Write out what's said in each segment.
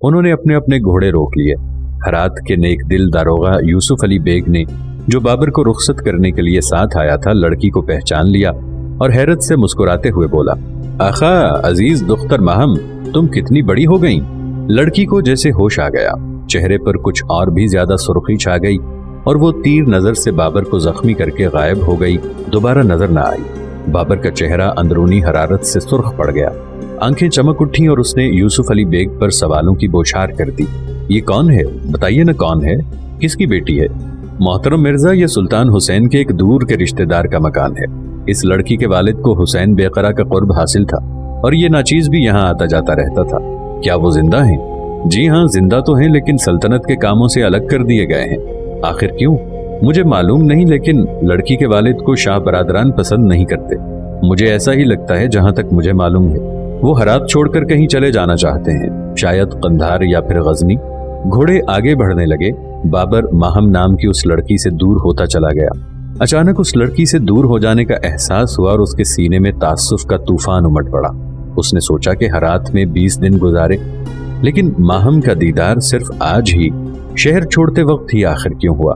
उन्होंने अपने अपने घोड़े रोक लिए। हरात के नेक दिल दारोगा यूसुफ अली बेग ने, जो बाबर को रुखसत करने के लिए साथ आया था, लड़की को पहचान लिया और हैरत से मुस्कुराते हुए बोला, आखा अजीज दुख्तर महम, तुम कितनी बड़ी हो गई। लड़की को जैसे होश आ गया, चेहरे पर कुछ और भी ज्यादा सुर्खी छा गई और वो तीर नजर से बाबर को जख्मी करके गायब हो गई, दोबारा नजर न आई। बाबर का चेहरा अंदरूनी हरारत से सुर्ख पड़ गया, आंखें चमक उठी और उसने यूसुफ अली बेग पर सवालों की बौछार कर दी। ये कौन है, बताइए न कौन है, किसकी बेटी है। मोहतरम मिर्जा, ये सुल्तान हुसैन के एक दूर के रिश्तेदार का मकान है। इस लड़की के वालिद को हुसैन बेकरा का कुर्ब हासिल था और ये नाचीज भी यहाँ आता जाता रहता था। क्या वो जिंदा हैं? जी हाँ, जिंदा तो हैं, लेकिन सल्तनत के कामों से अलग कर दिए गए हैं। आखिर क्यों, मुझे मालूम नहीं, लेकिन लड़की के वालिद को शाह बरादरान पसंद नहीं करते। मुझे ऐसा ही लगता है, जहां तक मुझे मालूम है वो हरात छोड़कर कहीं चले जाना चाहते हैं, शायद कंधार या फिर गजनी। घोड़े आगे बढ़ने लगे। बाबर माहम नाम की उस लड़की से दूर होता चला गया। अचानक उस लड़की से दूर हो जाने का एहसास हुआ और उसके सीने में तासुफ का तूफान उमड़ पड़ा। उसने सोचा कि हरात में 20 दिन गुजारे, लेकिन माहम का दीदार सिर्फ आज ही, शहर छोड़ते वक्त ही आखिर क्यों हुआ।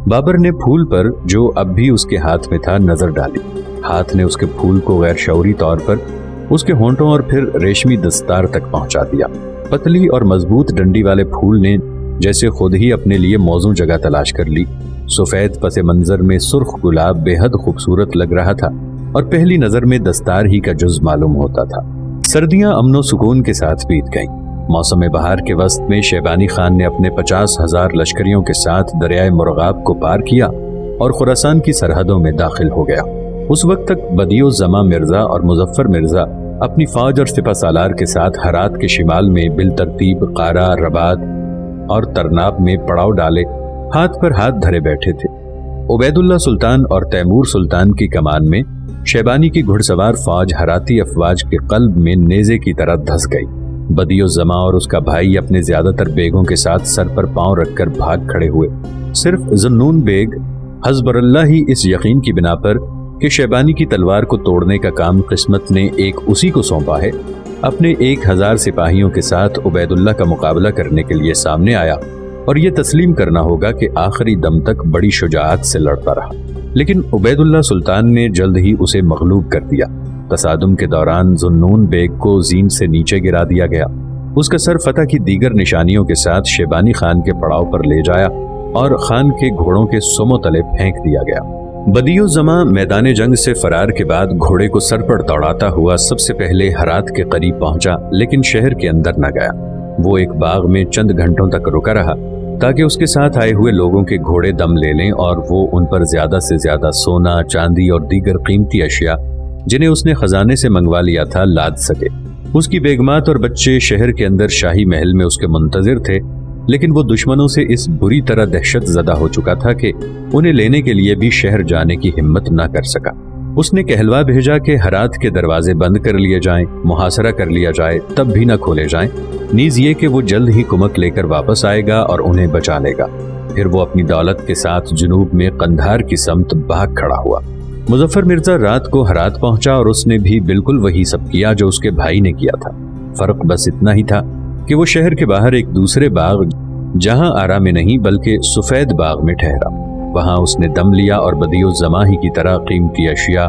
बाबर ने फूल पर, जो अब भी उसके हाथ में था, नजर डाली। हाथ ने उसके फूल को गैर शऊरी तौर पर उसके होंठों और फिर रेशमी दस्तार तक पहुंचा दिया। पतली और मजबूत डंडी वाले फूल ने जैसे खुद ही अपने लिए मौजू जगह तलाश कर ली। सफेद पसे मंजर में सुर्ख गुलाब बेहद खूबसूरत लग रहा था और पहली नजर में दस्तार ही का जुज मालूम होता था। सर्दियां अमनो सुकून के साथ बीत गईं। मौसम बहार के वस्त में शैबानी खान ने अपने 50,000 लश्करियों के साथ दरियाए मुरगाब को पार किया और खुरासान की सरहदों में दाखिल हो गया। उस वक्त तक बदियो जमा मिर्जा और मुजफ्फर मिर्जा अपनी फौज और सिपा सालार के साथ हरात के शिमाल में बिलतरतीब कारा, रबाद और तरनाब में पड़ाव डाले हाथ पर हाथ धरे बैठे थे। उबैदुल्ला सुल्तान और तैमूर सुल्तान की कमान में शैबानी की घुड़सवार फौज हराती अफवाज के कल्ब में नेजे की तरह धंस गई। बदियो जमा और उसका भाई अपने ज्यादातर बेगों के साथ सर पर पांव रखकर भाग खड़े हुए। सिर्फ ज़ुन्नून बेग हज़्बुल्लाह ही इस यकीन की बिना पर कि शैबानी की तलवार को तोड़ने का काम किस्मत ने एक उसी को सौंपा है, अपने 1000 सिपाहियों के साथ उबैदुल्ला का मुकाबला करने के लिए सामने आया और ये तस्लीम करना होगा कि आखिरी दम तक बड़ी शुजाअत से लड़ता रहा। लेकिन उबैदुल्ला सुल्तान ने जल्द ही उसे मगलूब कर दिया। तसादुम के दौरान ज़ुन्नून बेग को जीन से नीचे गिरा दिया गया। उसका सर फतह की दीगर निशानियों के साथ शैबानी खान के पड़ाव पर ले जाया और खान के घोड़ों के सोमो तले फेंक दिया गया। बदियो जमा मैदान जंग से फरार के बाद घोड़े को सर पर दौड़ाता हुआ सबसे पहले हरात के करीब पहुंचा, लेकिन शहर के अंदर न गया। वो एक बाग में चंद घंटों तक रुका रहा ताकि उसके साथ आए हुए लोगों के घोड़े दम ले लें और वो उन पर ज्यादा से ज्यादा सोना, चांदी और दीगर कीमती अशिया जिन्हें उसने खजाने से मंगवा लिया था लाद सके। उसकी बेगमात और बच्चे शहर के अंदर शाही महल में उसके मुंतजिर थे, लेकिन वो दुश्मनों से इस बुरी तरह दहशत ज़दा हो चुका था कि उन्हें लेने के लिए भी शहर जाने की हिम्मत न कर सका। उसने कहलवा भेजा कि हरात के दरवाजे बंद कर लिए जाएं, मुहासरा कर लिया जाए, तब भी न खोले जाएं। नीज ये कि वो जल्द ही कुमक लेकर वापस आएगा और उन्हें बचा लेगा। फिर वो अपनी दौलत के साथ जुनूब में कंधार की समत भाग खड़ा हुआ। मुजफ्फर मिर्जा रात को हरात पहुंचा और उसने भी बिल्कुल वही सब किया जो उसके भाई ने किया था। फर्क बस इतना ही था कि वो शहर के बाहर एक दूसरे बाग, जहां आरा में नहीं बल्कि सफेद बाग में ठहरा। वहां उसने दम लिया और बदियो जमा ही की तरह कीमती अशिया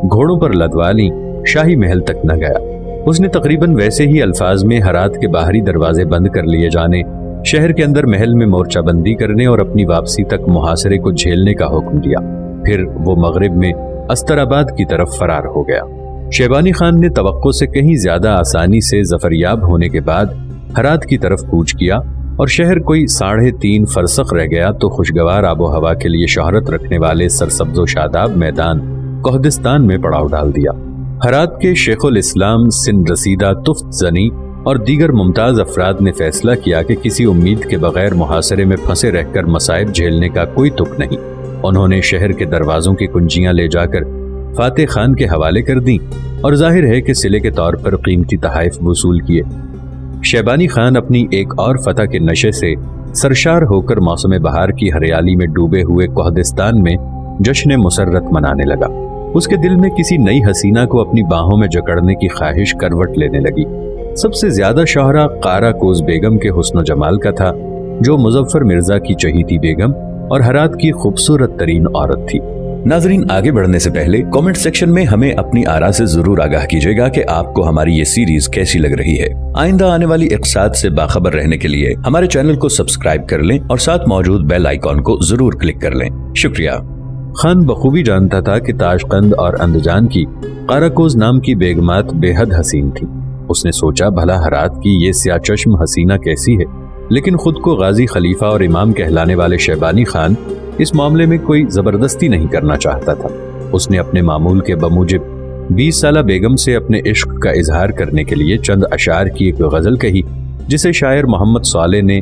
घोड़ों पर लदवा ली। शाही महल तक न गया। उसने तकरीबन वैसे ही अल्फाज में हरात के बाहरी दरवाजे बंद कर लिए जाने, शहर के अंदर महल में मोर्चाबंदी करने और अपनी वापसी तक मुहासरे को झेलने का हुक्म दिया। फिर वो मगरिब में अस्तराबाद की तरफ फरार हो गया। शैबानी खान ने तवक्को से कहीं ज्यादा आसानी से जफरयाब होने के बाद हरात की तरफ कूच किया और शहर कोई 3.5 फरसख रह गया तो खुशगवार आबो हवा के लिए शोहरत रखने वाले सरसब्जो शादाब मैदान कोहदिस्तान में पड़ाव डाल दिया। हरात के शेखुल इस्लाम सिंध रसीदा तुफ्त जनी और दीगर मुमताज अफराद ने फैसला किया कि किसी उम्मीद के बगैर मुहासरे में फंसे रहकर मसाइब झेलने का कोई तुक नहीं। उन्होंने शहर के दरवाजों की कुंजियां ले जाकर फातेह खान के हवाले कर दी और जाहिर है कि सिले के तौर पर कीमती तहाइफ वसूल किए। शैबानी खान अपनी एक और फतह के नशे से सरशार होकर मौसम बहार की हरियाली में डूबे हुए कोहदिस्तान में जश्न मुसर्रत मनाने लगा। उसके दिल में किसी नई हसीना को अपनी बाहों में जकड़ने की ख्वाहिश करवट लेने लगी। سب سے زیادہ شہرہ قارا کوز بیگم کے حسن و جمال کا تھا، جو مظفر مرزا کی چہیتی بیگم اور ہرات کی خوبصورت ترین عورت تھی۔ ناظرین، آگے بڑھنے سے پہلے کامنٹ سیکشن میں ہمیں اپنی آراء سے ضرور آگاہ کیجیے گا کہ آپ کو ہماری یہ سیریز کیسی لگ رہی ہے۔ آئندہ آنے والی اقساط سے باخبر رہنے کے لیے ہمارے چینل کو سبسکرائب کر لیں اور ساتھ موجود بیل آئیکن کو ضرور کلک کر لیں۔ شکریہ۔ خان بخوبی جانتا تھا کہ تاشقند اور اندجان کی قارا کوز نام کی بیگمات بے حد حسین تھی۔ اس نے سوچا بھلا ہرات کی یہ سیاہ چشم حسینہ کیسی ہے، لیکن خود کو غازی خلیفہ اور امام کہلانے والے شیبانی خان اس معاملے میں کوئی زبردستی نہیں کرنا چاہتا تھا۔ اس نے اپنے معمول کے بموجب 20 سالہ بیگم سے اپنے عشق کا اظہار کرنے کے لیے چند اشعار کی ایک غزل کہی، جسے شاعر محمد صالح نے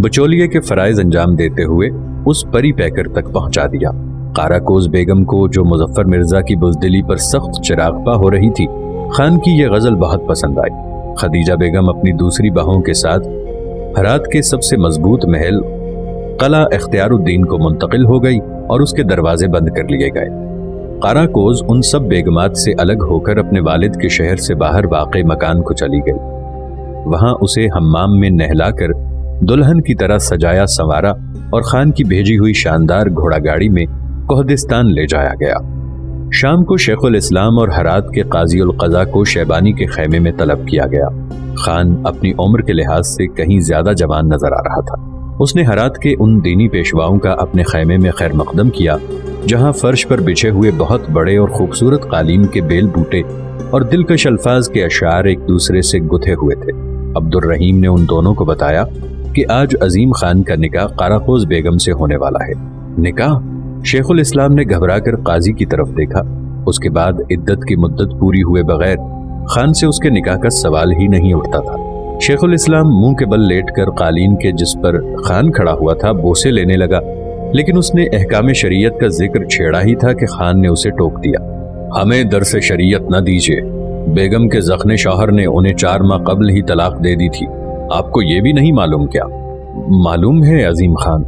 بچولیے کے فرائض انجام دیتے ہوئے اس پری پیکر تک پہنچا دیا۔ قارا کوز بیگم کو، جو مظفر مرزا کی بزدلی پر سخت چراغپا ہو رہی تھی، خان کی یہ غزل بہت پسند آئی۔ خدیجہ بیگم اپنی دوسری بہوؤں کے ساتھ ہرات کے سب سے مضبوط محل قلعہ اختیار الدین کو منتقل ہو گئی اور اس کے دروازے بند کر لیے گئے۔ قارا کوز ان سب بیگمات سے الگ ہو کر اپنے والد کے شہر سے باہر واقع مکان کو چلی گئی۔ وہاں اسے حمام میں نہلا کر دلہن کی طرح سجایا سنوارا اور خان کی بھیجی ہوئی شاندار گھوڑا گاڑی میں کوہدستان لے جایا گیا۔ شام کو شیخ الاسلام اور ہرات کے قاضی القضاء کو شیبانی کے خیمے میں طلب کیا گیا۔ خان اپنی عمر کے لحاظ سے کہیں زیادہ جوان نظر آ رہا تھا۔ اس نے ہرات کے ان دینی پیشواؤں کا اپنے خیمے میں خیر مقدم کیا، جہاں فرش پر بچھے ہوئے بہت بڑے اور خوبصورت قالین کے بیل بوٹے اور دلکش الفاظ کے اشعار ایک دوسرے سے گتھے ہوئے تھے۔ عبد الرحیم نے ان دونوں کو بتایا کہ آج عظیم خان کا نکاح قارا کوز بیگم سے ہونے والا ہے۔ نکاح؟ شیخ الاسلام نے گھبرا کر قاضی کی طرف دیکھا۔ اس کے بعد عدت کی مدت پوری ہوئے بغیر خان سے اس کے نکاح کا سوال ہی نہیں اٹھتا تھا۔ شیخ الاسلام منہ کے بل لیٹ کر قالین کے جس پر خان کھڑا ہوا تھا بوسے لینے لگا، لیکن اس نے احکام شریعت کا ذکر چھیڑا ہی تھا کہ خان نے اسے ٹوک دیا۔ ہمیں درس شریعت نہ دیجیے، بیگم کے زخن شوہر نے انہیں 4 ماہ قبل ہی طلاق دے دی تھی، آپ کو یہ بھی نہیں معلوم کیا؟ معلوم ہے عظیم خان،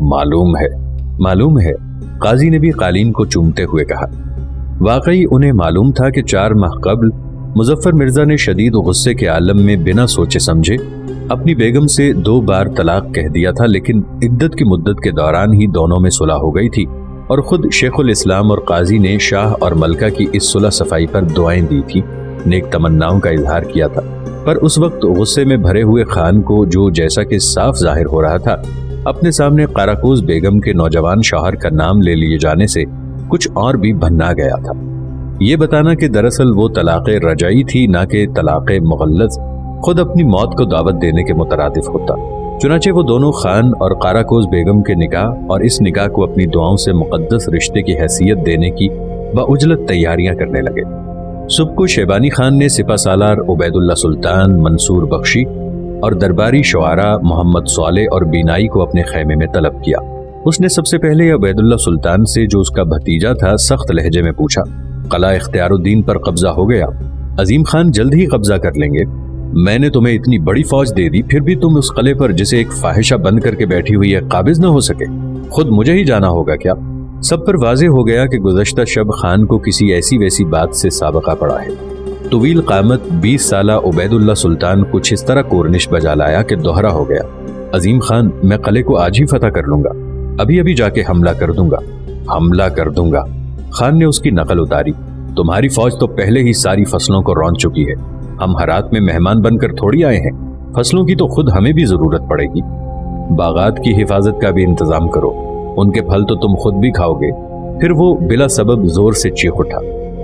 معلوم ہے، قاضی نے بھی قالین کو چومتے ہوئے کہا۔ واقعی انہیں معلوم تھا کہ 4 ماہ قبل مظفر مرزا نے شدید غصے کے عالم میں بنا سوچے سمجھے اپنی بیگم سے 2 بار طلاق کہہ دیا تھا، لیکن عدت کی مدت کے دوران ہی دونوں میں صلح ہو گئی تھی اور خود شیخ الاسلام اور قاضی نے شاہ اور ملکہ کی اس صلح صفائی پر دعائیں دی تھی، نیک تمناؤں کا اظہار کیا تھا۔ پر اس وقت غصے میں بھرے ہوئے خان کو، جو جیسا کہ صاف ظاہر ہو رہا تھا اپنے سامنے قارا کوز بیگم کے نوجوان شوہر کا نام لے لیے جانے سے کچھ اور بھی بھنا گیا تھا۔ یہ بتانا کہ دراصل وہ طلاق رجعی تھی نہ کہ طلاق مغلظ، خود اپنی موت کو دعوت دینے کے مترادف ہوتا۔ چنانچہ وہ دونوں خان اور قارا کوز بیگم کے نکاح اور اس نکاح کو اپنی دعاؤں سے مقدس رشتے کی حیثیت دینے کی باعجلت تیاریاں کرنے لگے۔ صبح کو شیبانی خان نے سپہ سالار عبید اللہ سلطان، منصور بخشی اور درباری شعراء محمد صالح اور بینائی کو اپنے خیمے میں طلب کیا۔ اس نے سب سے پہلے عبید اللہ سلطان سے، جو اس کا بھتیجا تھا، سخت لہجے میں پوچھا، قلعہ اختیار الدین پر قبضہ ہو گیا؟ عظیم خان جلد ہی قبضہ کر لیں گے۔ میں نے تمہیں اتنی بڑی فوج دے دی، پھر بھی تم اس قلعے پر جسے ایک فاحشہ بند کر کے بیٹھی ہوئی ہے قابض نہ ہو سکے؟ خود مجھے ہی جانا ہوگا کیا؟ سب پر واضح ہو گیا کہ گزشتہ شب خان کو کسی ایسی ویسی بات سے سابقہ پڑا ہے۔ طویل قامت 20 سالہ عبید اللہ سلطان کچھ اس طرح کورنش بجا لایا کہ دوہرا ہو گیا۔ عظیم خان، میں قلعے کو آج ہی فتح کر لوں گا، ابھی جا کے حملہ کر دوں گا۔ خان نے اس کی نقل اتاری۔ تمہاری فوج تو پہلے ہی ساری فصلوں کو رون چکی ہے، ہم ہرات میں مہمان بن کر تھوڑی آئے ہیں، فصلوں کی تو خود ہمیں بھی ضرورت پڑے گی۔ باغات کی حفاظت کا بھی انتظام کرو، ان کے پھل تو تم خود بھی کھاؤ گے۔ پھر وہ بلا سبب زور سے چیخ اٹھا،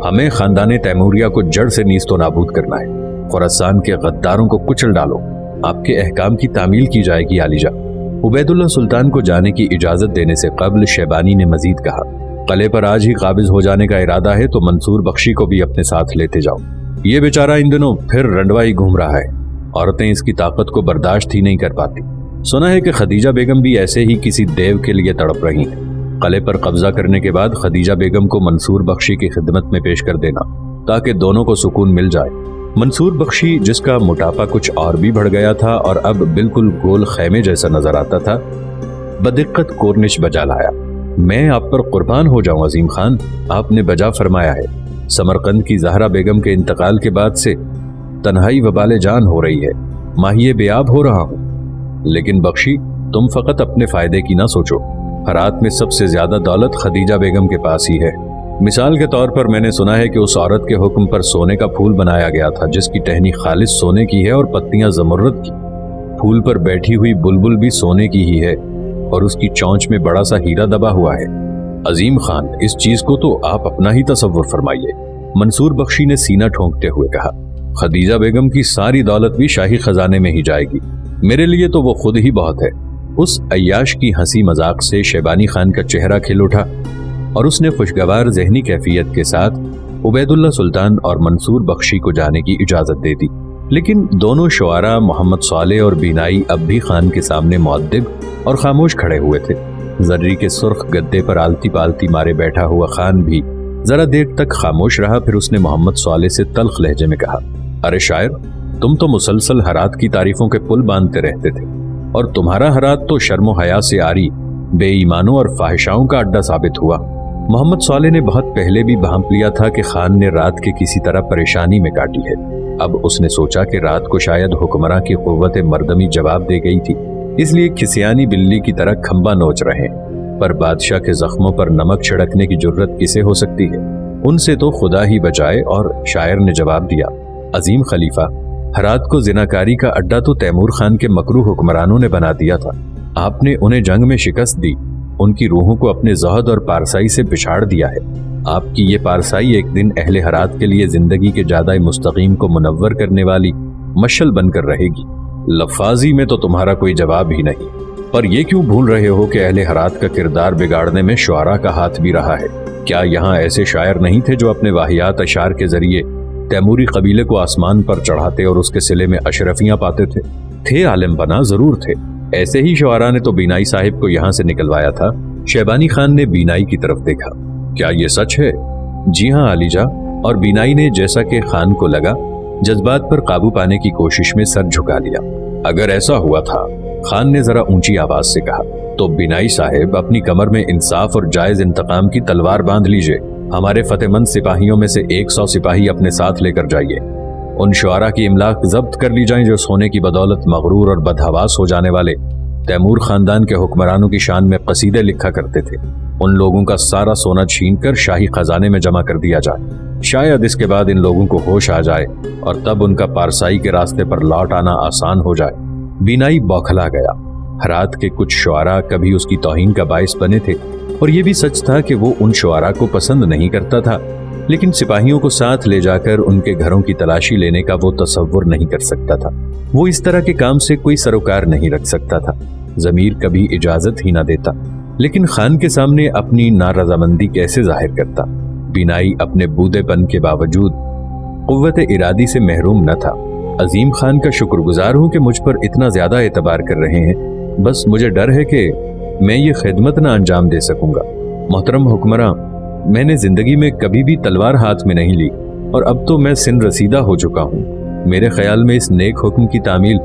ہمیں خاندان تیموریہ کو جڑ سے نیست و نابود کرنا ہے، خراسان کے غداروں کو کچل ڈالو، آپ کے احکام کی تعمیل کی جائے گی عالیجا۔ عبید اللہ سلطان کو جانے کی اجازت دینے سے قبل شیبانی نے مزید کہا، قلعے پر آج ہی قابض ہو جانے کا ارادہ ہے تو منصور بخشی کو بھی اپنے ساتھ لیتے جاؤ، یہ بیچارہ ان دنوں پھر رنڈوا ہی گھوم رہا ہے، عورتیں اس کی طاقت کو برداشت ہی نہیں کر پاتی۔ سنا ہے کہ خدیجہ بیگم بھی ایسے ہی کسی دیو کے لیے تڑپ رہی ہیں۔ قلعے پر قبضہ کرنے کے بعد خدیجہ بیگم کو منصور بخشی کی خدمت میں پیش کر دینا تاکہ دونوں کو سکون مل جائے۔ منصور بخشی، جس کا موٹاپا کچھ اور بھی بڑھ گیا تھا اور اب بالکل گول خیمے جیسا نظر آتا تھا، بدقت کورنش بجا لایا، میں آپ پر قربان ہو جاؤں عظیم خان، آپ نے بجا فرمایا ہے۔ سمرقند کی زہرا بیگم کے انتقال کے بعد سے तन्हाई वबाले जान हो रही है, माहिए बेआब हो रहा हूँ। लेकिन बख्शी, तुम फकत अपने फायदे की ना सोचो। हरात में सबसे ज्यादा दौलत खदीजा बेगम के पास ही है। मिसाल के तौर पर मैंने सुना है कि उस औरत के हुक्म पर सोने का फूल बनाया गया था, जिसकी टहनी खालिस सोने की है और पत्तियां जमुर्रत की। फूल पर बैठी हुई बुलबुल भी सोने की ही है और उसकी चोंच में बड़ा सा हीरा दबा हुआ है। अजीम खान, इस चीज को तो आप अपना ही तसव्वुर फरमाइए। मंसूर बख्शी ने सीना ठोंकते हुए कहा, खदीजा बेगम की सारी दौलत भी शाही खजाने में ही जाएगी। मेरे लिए तो वो खुद ही बहुत है। उस अय्याश की हंसी मजाक से शैबानी खान का चेहरा खिल उठा और उसने खुशगवार जहनी कैफियत के साथ उबैदुल्ला सुल्तान और मंसूर बख्शी को जाने की इजाजत दे दी। लेकिन दोनों शुआरा मोहम्मद सालेह और बीनाई अब भी खान के सामने मुअद्दिब और खामोश खड़े हुए थे। जर्री के सुर्ख गद्दे पर आलती पालती मारे बैठा हुआ खान भी जरा देर तक खामोश रहा। फिर उसने मोहम्मद सालेह से तल्ख लहजे में कहा, अरे शायर, तुम तो मुसलसल हरात की तारीफों के पुल बांधते रहते थे और तुम्हारा हरात तो शर्मो हया से आरी बेईमानों और फाहिशाओं का अड्डा साबित हुआ। मोहम्मद सालेह ने बहुत पहले भी भांप लिया था कि खान ने रात के किसी तरह परेशानी में काटी है। अब उसने सोचा कि रात को शायद हुक्मरां की कुव्वत मर्दमी जवाब दे गई थी, इसलिए खिसियानी बिल्ली की तरह खंबा नोच रहे हैं। पर बादशाह के जख्मों पर नमक छिड़कने की जुर्रत किसे हो सकती है? उनसे तो खुदा ही बचाए। और शायर ने जवाब दिया, अजीम खलीफा, हरात को जिनाकारी का अड्डा तो तैमूर खान के मकरू हुक्मरानों ने बना दिया था। आपने उन्हें जंग में शिकस्त दी, उनकी रूहों को अपने ज़हद और पारसाई से बिछाड़ दिया है। आपकी ये पारसाई एक दिन अहले हरात के लिए जिंदगी के जादा मुस्तकीम को मुनव्वर करने वाली मशल बनकर रहेगी। लफ्फाजी में तो तुम्हारा कोई जवाब ही नहीं, पर यह क्यों भूल रहे हो कि अहले हरात का किरदार बिगाड़ने में शुआरा का हाथ भी रहा है? क्या यहाँ ऐसे शायर नहीं थे जो अपने वाहियात अशार के जरिए तैमूरी कबीले को आसमान पर चढ़ाते और उसके सिले में अशरफियां पाते थे? थे आलिम बना, जरूर थे। ऐसे ही शुआरा ने तो बीनाई साहिब को यहाँ से निकलवाया था। शैबानी खान ने बीनाई की तरफ देखा, क्या ये सच है? जी हाँ आलीजा। और बीनाई ने जैसा कि खान को लगा जज्बात पर काबू पाने की कोशिश में सर झुका लिया। अगर ऐसा हुआ था, खान ने जरा ऊंची आवाज से कहा, तो बीनाई साहिब अपनी कमर में इंसाफ और जायज इंतकाम की तलवार बांध लीजिए। हमारे फतेहमंद सिपाहियों में से 100 सिपाही अपने साथ लेकर जाइए। उन शुआरा की इमलाक जब्त कर ली जाए जो सोने की बदौलत मगरूर और बदहवास हो जाने वाले तैमूर खानदान के हुक्मरानों की शान में कसीदे लिखा करते थे। उन लोगों का सारा सोना छीनकर शाही खजाने में जमा कर दिया जाए। शायद इसके बाद इन लोगों को होश आ जाए और तब उनका पारसाई के रास्ते पर लौट आना आसान हो जाए। बीनाई बौखला गया। हरात के कुछ शुआरा कभी उसकी तौहीन का बाइस बने थे और ये भी सच था कि वो उन शुआरा को पसंद नहीं करता था, लेकिन सिपाहियों को साथ ले जाकर उनके घरों की तलाशी लेने का वो तसव्वुर नहीं कर सकता था। वो इस तरह के काम से कोई सरोकार नहीं रख सकता था। ज़मीर कभी इजाजत ही ना देता। लेकिन खान के सामने अपनी नारजामंदी कैसे जाहिर करता? बीनाई अपने बूढ़ेपन के बावजूद कुव्वत इरादी से महरूम न था। अजीम खान का शुक्रगुजार हूं कि मुझ पर इतना ज्यादा एतबार कर रहे हैं। बस मुझे डर है कि मैं ये खिदमत ना अंजाम दे सकूंगा। मोहतरम हुक्मरां, मैंने जिंदगी में कभी भी तलवार हाथ में नहीं ली और अब तो मैं सिन रसीदा हो चुका हूँ। मेरे ख्याल में इस नेक हुक्म की तामील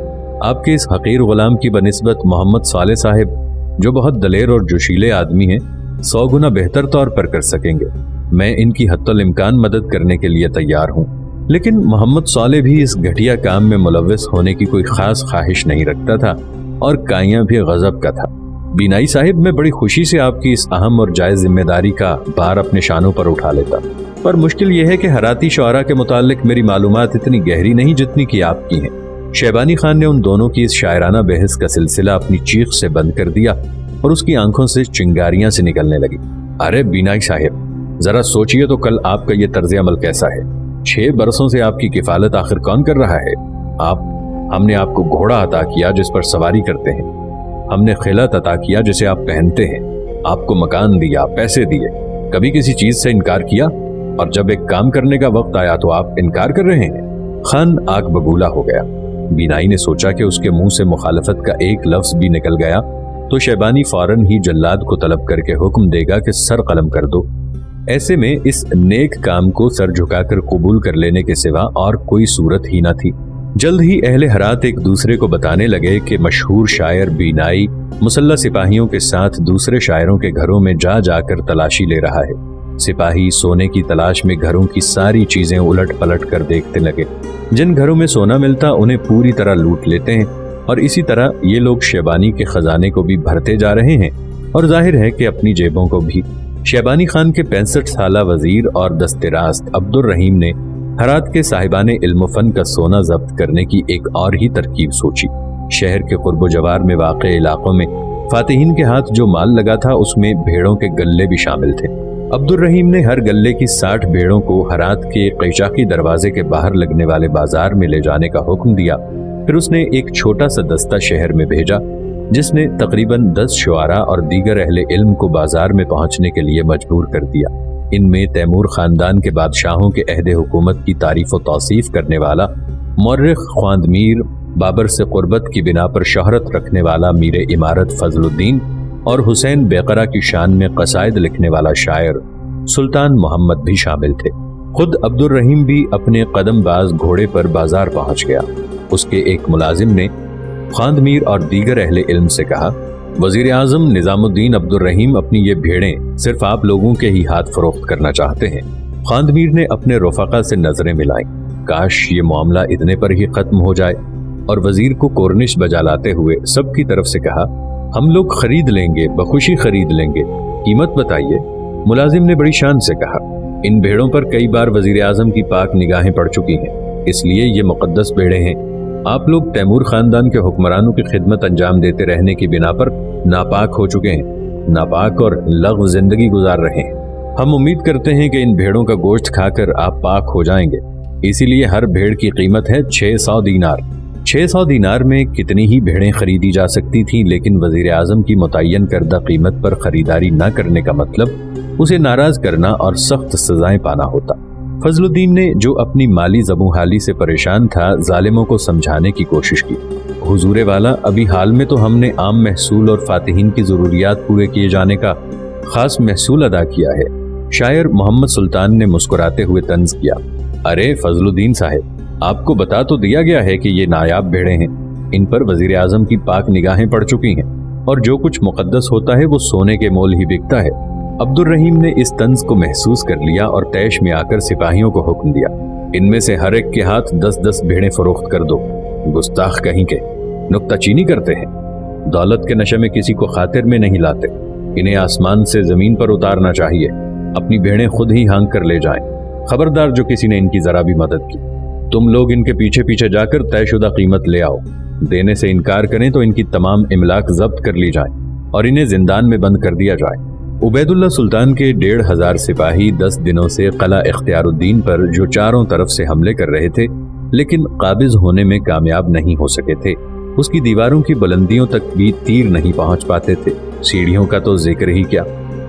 आपके इस हकीर गुलाम की बनिस्बत मोहम्मद सालेह साहिब, जो बहुत दलेर और जोशीले आदमी हैं, 100 गुना बेहतर तौर पर कर सकेंगे। मैं इनकी हत्तुल इम्कान मदद करने के लिए तैयार हूँ। लेकिन मोहम्मद सालेह भी इस घटिया काम में मुलव्वस होने की कोई खास ख्वाहिश नहीं रखता था और काइयां भी गजब का था। बीनाई साहिब, मैं बड़ी खुशी से आपकी इस अहम और जायज जिम्मेदारी का भार अपने शानों पर उठा लेता, पर मुश्किल यह है कि हराती शुआरा के मुतालिक मेरी मालूमात इतनी गहरी नहीं जितनी कि आपकी हैं। शैबानी खान ने उन दोनों की इस शायराना बहस का सिलसिला अपनी चीख से बंद कर दिया और उसकी आंखों से चिंगारियां से निकलने लगी। अरे बीनाई साहिब, जरा सोचिए तो कल आपका ये तर्ज अमल कैसा है? 6 बरसों से आपकी किफालत आखिर कौन कर रहा है? हमने आपको घोड़ा अता किया जिस पर सवारी करते हैं, हमने खिलत अता किया जिसे आप पहनते हैं, आपको मकान दिया, पैसे दिए, कभी किसी चीज से इनकार किया? और जब एक काम करने का वक्त आया तो आप इनकार कर रहे हैं। खान आग बबूला हो गया। बीनाई ने सोचा कि उसके मुंह से मुखालफत का एक लफ्ज भी निकल गया तो शैबानी फौरन ही जल्लाद को तलब करके हुक्म देगा कि सर कलम कर दो। ऐसे में इस नेक काम को सर झुकाकर कबूल कर लेने के सिवा और कोई सूरत ही न थी। जल्द ही अहले हरात एक दूसरे को बताने लगे कि मशहूर शायर बीनाई मुसल्लह सिपाहियों के साथ दूसरे शायरों के घरों में जा जाकर तलाशी ले रहा है। सिपाही सोने की तलाश में घरों की सारी चीजें उलट पलट कर देखते लगे। जिन घरों में सोना मिलता उन्हें पूरी तरह लूट लेते हैं और इसी तरह ये लोग शेबानी के खजाने को भी भरते जा रहे हैं और जाहिर है कि अपनी जेबों को भी। शेबानी खान के 65 साला वजीर और दस्ते-रास्त अब्दुल रहीम ने हरात के साहिबाने इल्म फन का सोना जब्त करने की एक और ही तरकीब सोची। शहर के कुर्ब जवार में वाक़े इलाकों में फातिहीन के हाथ जो माल लगा था उसमें भेड़ों के गल्ले भी शामिल थे। अब्दुल रहीम ने हर गल्ले की 60 भेड़ों को हरात के कैचाकी दरवाजे के बाहर लगने वाले बाजार में ले जाने का हुक्म दिया। फिर उसने एक छोटा सा दस्ता शहर में भेजा जिसने तकरीबन 10 शुआरा और दीगर अहले इल्म को बाजार में पहुंचने के लिए मजबूर कर दिया। इनमें तैमूर खानदान के बादशाहों के अहदे हुकूमत की तारीफ और तौसीफ करने वाला मौर्रिख ख्वांदमीर, बाबर से कुर्बत की बिना पर शोहरत रखने वाला मीर इमारत फजलुद्दीन और हुसैन बेकरा की शान में कसायद लिखने वाला शायर सुल्तान मोहम्मद भी शामिल थे। खुद अब्दुल रहीम भी अपने कदमबाज घोड़े पर बाजार पहुंच गया। उसके एक मुलाजिम ने खानदमीर और दीगर अहले इल्म से कहा, वजीर आजम निजामुद्दीन अब्दुल रहीम अपनी ये भेड़ें सिर्फ आप लोगों के ही हाथ फरोख्त करना चाहते हैं। खानदमीर ने अपने रफाका से नजरें मिलाई। काश ये मामला इतने पर ही खत्म हो जाए। और वजीर को कोर्निश बजा लाते हुए सबकी तरफ से कहा, हम लोग खरीद लेंगे, बखुशी खरीद लेंगे, कीमत बताइए। मुलाजिम ने बड़ी शान से कहा, इन भेड़ों पर कई बार वजीर आजम की पाक निगाहें पड़ चुकी हैं, इसलिए ये मुकद्दस भेड़ें हैं। आप लोग तैमूर खानदान के हुक्मरानों की खिदमत अंजाम देते रहने की बिना पर नापाक हो चुके हैं, नापाक और लग़्व जिंदगी गुजार रहे हैं। हम उम्मीद करते हैं कि इन भेड़ों का गोश्त खाकर आप पाक हो जाएंगे, इसीलिए हर भेड़ की कीमत है 600 दीनार। 600 दीनार में कितनी ही भेड़ें खरीदी जा सकती थीं, लेकिन वजीर आजम की मुतय्यन करदा कीमत पर खरीदारी न करने का मतलब उसे नाराज करना और सख्त सजाएं पाना होता। फजलुद्दीन ने, जो अपनी माली ज़बूहाली से परेशान था, जालिमों को समझाने की कोशिश की। हुजूरे वाला, अभी हाल में तो हमने आम महसूल और फातिहीन की ज़रूरियात पूरे किए जाने का खास महसूल अदा किया है। शायर मोहम्मद सुल्तान ने मुस्कुराते हुए तंज किया, अरे फजलुद्दीन साहब, आपको बता तो दिया गया है कि ये नायाब भेड़ें हैं, इन पर वजीर आजम की पाक निगाहें पड़ चुकी हैं और जो कुछ मुकद्दस होता है वो सोने के मोल ही बिकता है। अब्दुल रहीम ने इस तंज को महसूस कर लिया और तैश में आकर सिपाहियों को हुक्म दिया, इनमें से हर एक के हाथ 10-10 भेड़ें फरोख्त कर दो। गुस्ताख कहीं के, नुक्ताचीनी करते हैं, दौलत के नशे में किसी को खातिर में नहीं लाते। इन्हें आसमान से जमीन पर उतारना चाहिए, अपनी भेड़ें खुद ही हाँक कर ले जाएं। खबरदार जो किसी ने इनकी जरा भी मदद की, तुम लोग इनके पीछे पीछे जाकर तयशुदा कीमत ले आओ। देने से इनकार करें तो इनकी तमाम इमलाक जब्त कर ली जाए और इन्हें जिंदान में बंद कर दिया जाए। उबैदुल्ला सुल्तान के 1500 सिपाही 10 दिनों से किला इख्तियारुद्दीन पर जो चारों तरफ से हमले कर रहे थे, लेकिन काबिज होने में कामयाब नहीं हो सके थे। उसकी दीवारों की बुलंदियों तक भी तीर नहीं पहुंच पाते थे, सीढ़ियों का तो जिक्र ही क्या।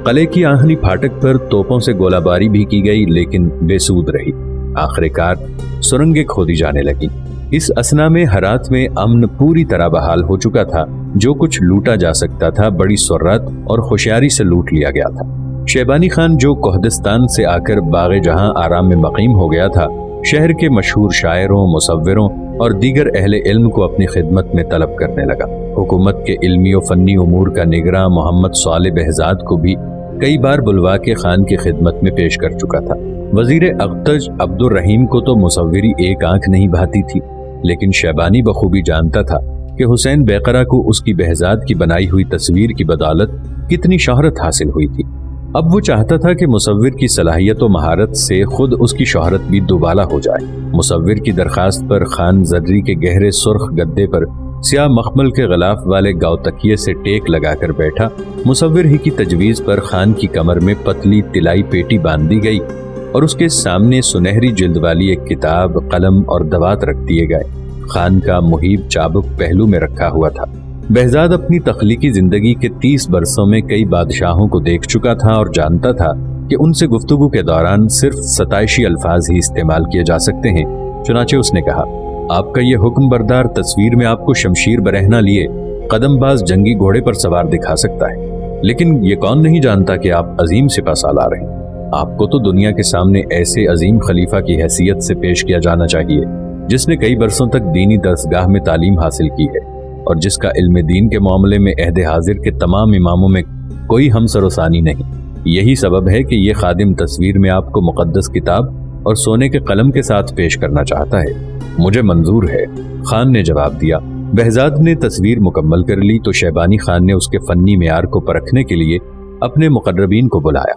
किले की आखिरी फाटक पर तोपों से गोलाबारी भी की गई, लेकिन बेसूद रही। आखिरकार सुरंगें खोदी जाने लगी। इस असना में हरात में अमन पूरी तरह बहाल हो चुका था। जो कुछ लूटा जा सकता था बड़ी सुर्रत और होशियारी से लूट लिया गया था। शेबानी खान, जो कोहदिस्तान से आकर बाग़े जहां आराम में मकीम हो गया था, शहर के मशहूर शायरों, मुसव्विरों और दीगर अहले इल्म को अपनी खिदमत में तलब करने लगा। हुकूमत के इल्मी और फन्नी उमूर का निगरां मोहम्मद सालेह behzad को भी कई बार बुलवा के खान की खिदमत में पेश कर चुका था। वजीर अख्तज अब्दुल रहीम को तो मुसव्विरी एक आंख नहीं भाती थी, लेकिन शेबानी बखूबी जानता था कि हुसैन बेकरा को उसकी behzad की बनाई हुई तस्वीर की बदौलत कितनी शोहरत हासिल हुई थी। अब वो चाहता था कि मुसव्विर की सलाहियत और महारत से खुद उसकी शोहरत भी दुबाला हो जाए। मुसव्विर की दरखास्त पर खान जर्री के गहरे सुर्ख गद्दे पर स्याह मखमल के गलाफ वाले गाव तकिए से टेक लगाकर बैठा। मुसव्विर ही की तजवीज पर खान की कमर में पतली तिलाई पेटी बांध दी गई और उसके सामने सुनहरी जिल्द वाली एक किताब, कलम और दवात रख दिए गए। खान का मुहीब चाबुक पहलू में रखा हुआ था। behzad अपनी तख्लीकी जिंदगी के 30 बरसों में कई बादशाहों को देख चुका था और जानता था कि उनसे गुफ्तगू के दौरान सिर्फ सताइशी अल्फाज ही इस्तेमाल किए जा सकते हैं। चुनाचे उसने कहा, आपका ये हुक्म बरदार तस्वीर में आपको शमशीर बरहना लिए कदमबाज जंगी घोड़े पर सवार दिखा सकता है, लेकिन ये कौन नहीं जानता कि आप अजीम सिपा सालार हैं। आपको तो दुनिया के सामने ऐसे अजीम खलीफा की हैसियत से पेश किया जाना चाहिए जिसने कई बरसों तक दीनी दरसगाह में तालीम हासिल की है और जिसका इल्म दीन के मामले में अहद हाजिर के तमाम इमामों में कोई हमसरोसानी नहीं। यही सबब है कि ये खादिम तस्वीर में आपको मुकद्दस किताब और सोने के कलम के साथ पेश करना चाहता है। मुझे मंजूर है, खान ने जवाब दिया। बहजाद ने तस्वीर मुकम्मल कर ली तो शहबानी खान ने उसके फन्नी मेयार को परखने के लिए अपने मुकर्रबीन को बुलाया।